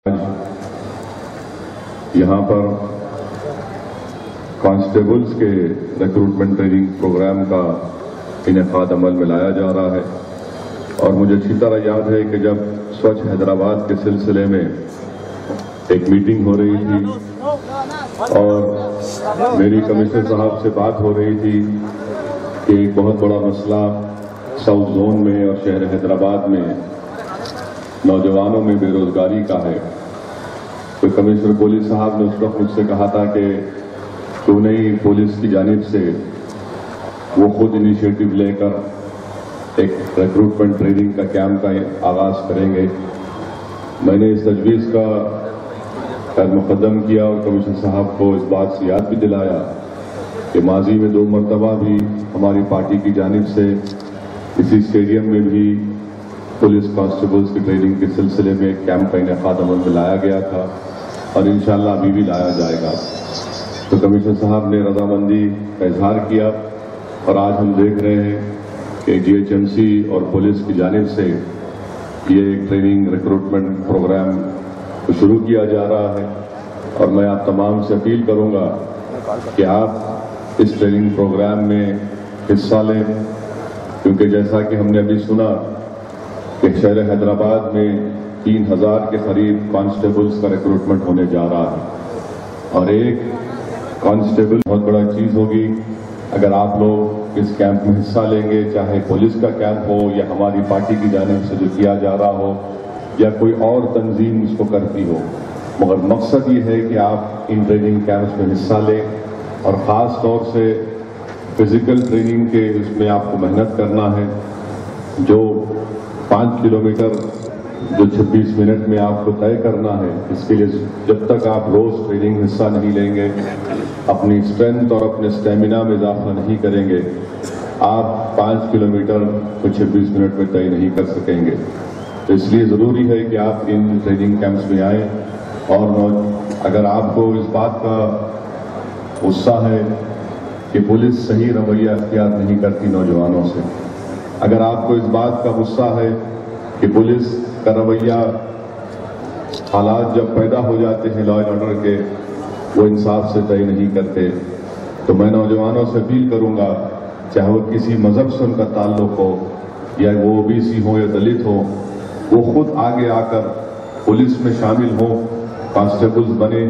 यहाँ पर कांस्टेबल्स के रिक्रूटमेंट ट्रेनिंग प्रोग्राम का इनेकाद अमल में लाया जा रहा है और मुझे अच्छी तरह याद है कि जब स्वच्छ हैदराबाद के सिलसिले में एक मीटिंग हो रही थी और मेरी कमिश्नर साहब से बात हो रही थी कि एक बहुत बड़ा मसला साउथ जोन में और शहर हैदराबाद में नौजवानों में बेरोजगारी का है। तो कमिश्नर पुलिस साहब ने उस वक्त मुझसे कहा था कि क्यों नहीं पुलिस की जानिब से वो खुद इनिशिएटिव लेकर एक रिक्रूटमेंट ट्रेनिंग का कैंप का आगाज करेंगे। मैंने इस तजवीज़ का खैर मुकदम किया और कमिश्नर साहब को इस बात से याद भी दिलाया कि माजी में 2 मरतबा भी हमारी पार्टी की जानिब से इसी स्टेडियम में भी पुलिस कांस्टेबल्स की ट्रेनिंग के सिलसिले में कैंप का इनेकाद अमल में लाया गया था और इंशाअल्लाह अभी भी लाया जाएगा। तो कमिश्नर साहब ने रजामंदी का इजहार किया और आज हम देख रहे हैं कि GHMC और पुलिस की जानिब से ये ट्रेनिंग रिक्रूटमेंट प्रोग्राम को शुरू किया जा रहा है और मैं आप तमाम से अपील करूंगा कि आप इस ट्रेनिंग प्रोग्राम में हिस्सा लें, क्योंकि जैसा कि हमने अभी सुना कि शहर हैदराबाद में 3000 के करीब कांस्टेबल्स का रिक्रूटमेंट होने जा रहा है और एक कांस्टेबल बहुत बड़ा चीज़ होगी। अगर आप लोग इस कैंप में हिस्सा लेंगे, चाहे पुलिस का कैंप हो या हमारी पार्टी की जानिब से जो किया जा रहा हो या कोई और तंजीम इसको करती हो, मगर मकसद ये है कि आप इन ट्रेनिंग कैंप्स में हिस्सा लें और ख़ास तौर से फिज़िकल ट्रेनिंग के उसमें आपको मेहनत करना है। जो 5 किलोमीटर जो 26 मिनट में आपको तय करना है, इसके लिए जब तक आप रोज़ ट्रेनिंग में हिस्सा नहीं लेंगे, अपनी स्ट्रेंथ और अपने स्टेमिना में इजाफा नहीं करेंगे, आप 5 किलोमीटर को 26 मिनट में तय नहीं कर सकेंगे। तो इसलिए ज़रूरी है कि आप इन ट्रेनिंग कैंप्स में आएँ और अगर आपको इस बात का गुस्सा है कि पुलिस सही रवैया अख्तियार नहीं करती नौजवानों से, अगर आपको इस बात का गुस्सा है कि पुलिस का रवैया हालात जब पैदा हो जाते हैं लॉ एंड ऑर्डर के वो इंसाफ से तय नहीं करते, तो मैं नौजवानों से अपील करूंगा, चाहे वो किसी मजहब से उनका ताल्लुक हो या वो OBC हो या दलित हो, वो खुद आगे आकर पुलिस में शामिल हो, कांस्टेबल्स बने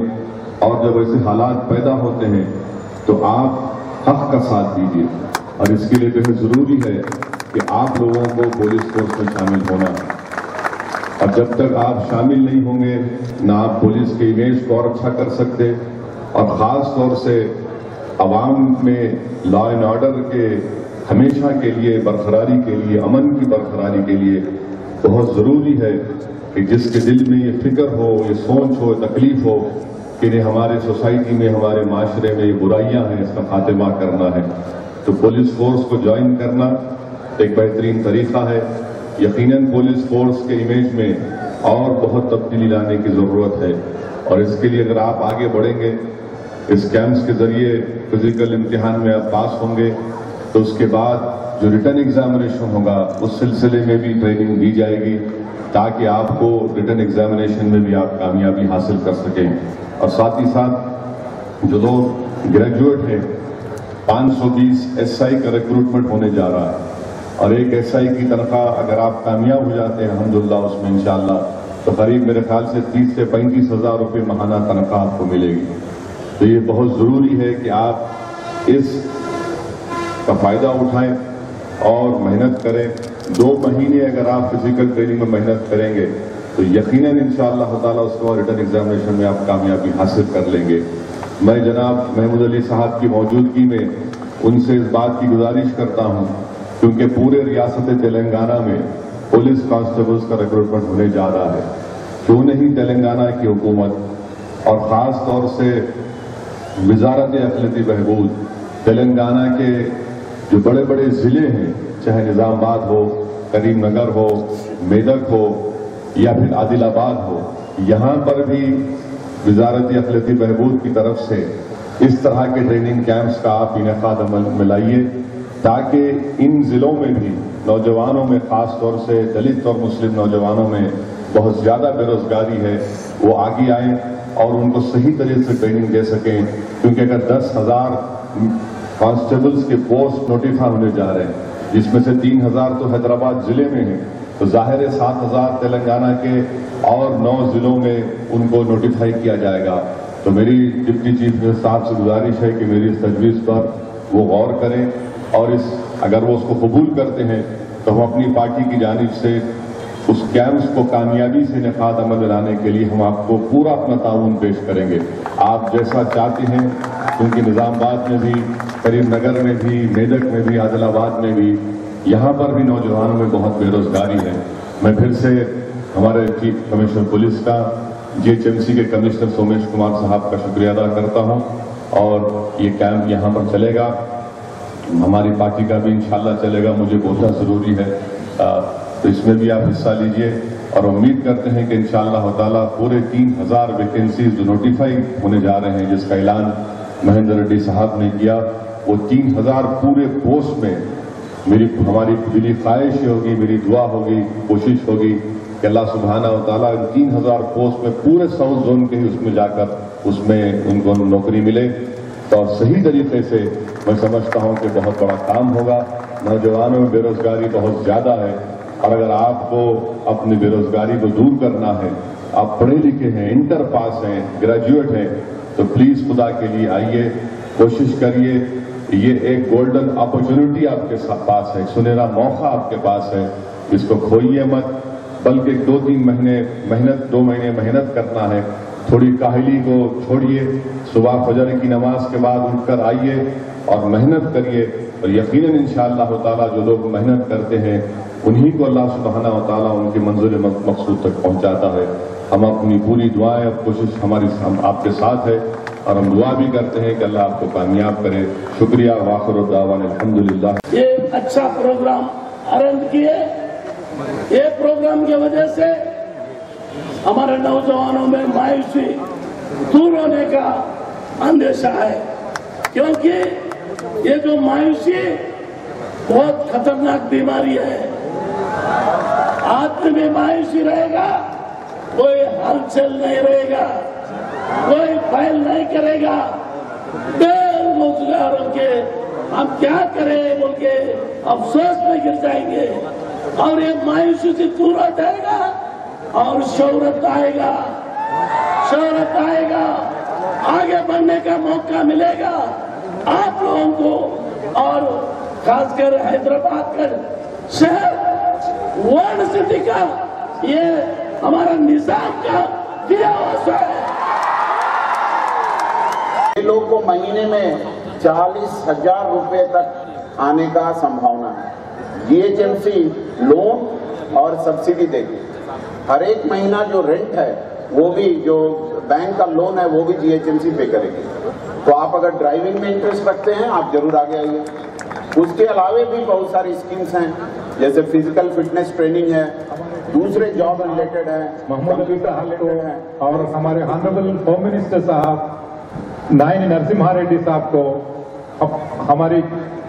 और जब ऐसे हालात पैदा होते हैं तो आप हक का साथ दीजिए। और इसके लिए बेहद ज़रूरी है कि आप लोगों को पुलिस फोर्स में शामिल होना, और जब तक आप शामिल नहीं होंगे ना आप पुलिस के इमेज को और अच्छा कर सकते और ख़ास तौर से अवाम में लॉ एंड ऑर्डर के हमेशा के लिए बरकरारी के लिए, अमन की बरकरारी के लिए बहुत ज़रूरी है कि जिसके दिल में ये फिक्र हो, ये सोच हो, तकलीफ हो कि हमारे सोसाइटी में, हमारे माशरे में ये बुराइयां हैं, इसका खात्मा करना है, तो पुलिस फोर्स को ज्वाइन करना एक बेहतरीन तरीका है। यकीनन पुलिस फोर्स के इमेज में और बहुत तब्दीली लाने की ज़रूरत है और इसके लिए अगर आप आगे बढ़ेंगे, इस कैंप्स के ज़रिए फिजिकल इम्तिहान में आप पास होंगे तो उसके बाद जो रिटर्न एग्जामिनेशन होगा उस सिलसिले में भी ट्रेनिंग दी जाएगी ताकि आपको रिटर्न एग्जामिनेशन में भी आप कामयाबी हासिल कर सकें। और साथ ही साथ जो लोग ग्रेजुएट हैं, 520 SI का रिक्रूटमेंट होने जा रहा है और एक SI की तनख्वाह अगर आप कामयाब हो जाते हैं अल्हम्दुलिल्लाह उसमें इंशाअल्लाह, तो करीब मेरे ख्याल से 30 से 35 हज़ार रुपये माहाना तनख्वाह आपको मिलेगी। तो ये बहुत ज़रूरी है कि आप इस का फ़ायदा उठाएं और मेहनत करें। 2 महीने अगर आप फिजिकल ट्रेनिंग में मेहनत करेंगे तो यकीनन इंशाअल्लाह ताला उसके बाद रिटर्न एग्जामिनेशन में आप कामयाबी हासिल कर लेंगे। मैं जनाब महमूद अली साहब की मौजूदगी में उनसे इस बात की गुजारिश करता हूं, क्योंकि पूरे रियासत तेलंगाना में पुलिस कांस्टेबल्स का रिक्रूटमेंट होने जा रहा है, क्यों नहीं तेलंगाना की हुकूमत और ख़ास तौर से वजारत अखिलती बहबूद तेलंगाना के जो बड़े बड़े ज़िले हैं, चाहे निज़ामाबाद हो, करीमनगर हो, मेदक हो या फिर आदिलाबाद हो, यहाँ पर भी वजारत अखिलती बहबूद की तरफ से इस तरह के ट्रेनिंग कैंप्स का आप इनेकाद अमल में लाइए ताकि इन ज़िलों में भी नौजवानों में, ख़ास तौर से दलित और मुस्लिम नौजवानों में بہت زیادہ بیروزگاری ہے وہ آگے آئیں اور ان کو صحیح طریقے سے ٹریننگ دے سکیں، کیونکہ اگر 10,000 کانسٹیبلز کے پوسٹ نوٹیفائی ہونے جا رہے ہیں، جس میں سے 3,000 تو حیدرآباد ضلع میں ہیں، تو ظاہر ہے 7,000 تلنگانہ کے اور 9 ضلعوں میں ان کو نوٹیفائی کیا جائے گا۔ تو میری ڈپٹی چیف منسٹر صاحب سے گزارش ہے کہ میری اس تجویز پر وہ غور کریں، اور اگر وہ اس کو قبول کرتے ہیں تو ہم اپنی پارٹی کی جانب سے اس کیمپس کو کامیابی سے انعقاد عمل میں لانے کے لیے ہم آپ کو پورا اپنا تعاون پیش کریں گے۔ آپ جیسا چاہتے ہیں، کیونکہ نظام آباد میں بھی، کریم نگر میں بھی، میدک میں بھی، عادل آباد میں بھی، یہاں پر بھی نوجوانوں میں بہت بے روزگاری ہے۔ میں پھر سے ہمارے چیف کمشنر پولیس کا، GHMC کے کمشنر سومیش کمار صاحب کا شکریہ ادا کرتا ہوں، اور یہ کیمپ یہاں پر چلے گا، ہماری پارٹی کا بھی انشاءاللہ چلے گا، مجھے بہت ضروری ہے، تو اس میں بھی آپ حصہ لیجئے، اور امید کرتے ہیں کہ انشاءاللہ تعالیٰ پورے 3,000 ویکنسیز جو نوٹیفائی ہونے جا رہے ہیں، جس کا اعلان مہندر ریڈی صاحب نے کیا، وہ 3,000 پورے پوسٹ میں ہماری دلی خواہش ہوگی، میری دعا ہوگی، کوشش ہوگی کہ اللہ سبحانہ و تعالیٰ 3,000 پوسٹ میں پورے ساؤتھ زون کے ہی اس میں جا کر اس میں ان کو نوکری ملے، اور صحیح طریقے سے میں سمجھتا ہوں کہ بہت بڑا کام ہوگا۔ نوجوانوں میں بے روزگاری بہت زیادہ ہے، اور اگر آپ کو اپنی بے روزگاری کو دور کرنا ہے، آپ پڑھے لکھے ہیں، انٹر پاس ہیں، گریجویٹ ہیں، تو پلیز خدا کے لیے آئیے، کوشش کریے، یہ ایک گولڈن اپرچونٹی آپ کے پاس ہے، ایک سنہرا موقع آپ کے پاس ہے، اس کو کھوئیے مت، بلکہ 2-3 مہینے محنت 2 مہینے محنت کرنا ہے، تھوڑی کاہلی کو چھوڑیے، صبح فجر کی نماز کے بعد اٹھ کر آئیے اور محنت کریے، اور یقیناً انشاءاللہ تعالیٰ جو لوگ محنت کرتے ہیں انہی کو اللہ سبحانہ و تعالیٰ ان کی منزل مقصود تک پہنچاتا ہے۔ ہم اپنی پوری دعائیں، اب کوشش ہماری آپ کے ساتھ ہے، اور ہم دعا بھی کرتے ہیں کہ اللہ آپ کو کامیاب کرے۔ شکریہ، وآخر الدعوانا الحمدللہ۔ یہ اچھا پروگرام ارینج کیے، یہ پروگرام کی وجہ سے ہمارے نوجوانوں میں مایوسی دور ہونے کا اندیشہ ہے، کیونکہ یہ جو مایوسی بہت خطرناک بیماری ہے۔ آدمی میں مایوسی رہے گا، کوئی ہلچل نہیں رہے گا، کوئی پہل نہیں کرے گا، بے روزگار ہو کے ہم کیا کریں بول کے افسوس میں گر جائیں گے، اور یہ مایوسی سے دور ہو جائے گا، اور شہرت آئے گا، آگے بڑھنے کا موقع ملے گا آپ لوگوں کو، اور خاص کر حیدرآباد کا شہر ورلڈ سٹی کا یہ ہمارا نظام کا دیا ہوا ہے۔ یہ لوگ کو مہینے میں 40,000 روپے تک آنے کا سمبھاونا ہے۔ GHMC لون اور سبسڈی دے گی، ہر ایک مہینہ جو رینٹ ہے وہ بھی، جو بینک کا لون ہے وہ بھی GHMC پے کرے گی۔ تو آپ اگر ڈرائیونگ میں انٹرسٹ رکھتے ہیں آپ ضرور آگے آئیے۔ اس کے علاوہ بھی بہت ساری اسکیمز ہیں، جیسے فزیکل فٹنس ٹریننگ ہے، دوسرے جاب ریلیٹڈ ہیں، محمود علی صاحب اور ہمارے آنریبل ہوم منسٹر صاحب نائن نرسمہا ریڈی صاحب کو ہماری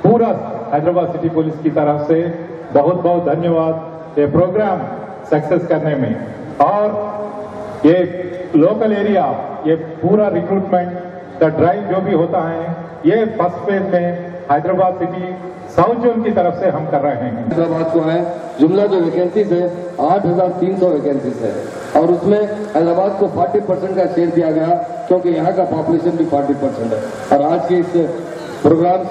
پورا حیدرآباد سٹی پولیس کی طرف سے بہت بہت دھنیواد یہ پروگرام سکسیس کرنے میں، اور یہ لوکل ایریا، یہ پورا ریکروٹمنٹ کا ڈرائیو جو بھی ہوتا ہے، یہ فرسٹ فیز میں حیدرآباد سٹی ساؤتھ زون کی طرف سے ہم کر رہے ہیں۔ حیدرآباد کو ہے، جملہ جو ویکینسیز ہے 8,300 ویکینسیز ہے، اور اس میں حیدرآباد کو 40% کا شیئر دیا گیا، کیونکہ یہاں کا پاپولیشن بھی 40% ہے، اور آج کے اس پروگرام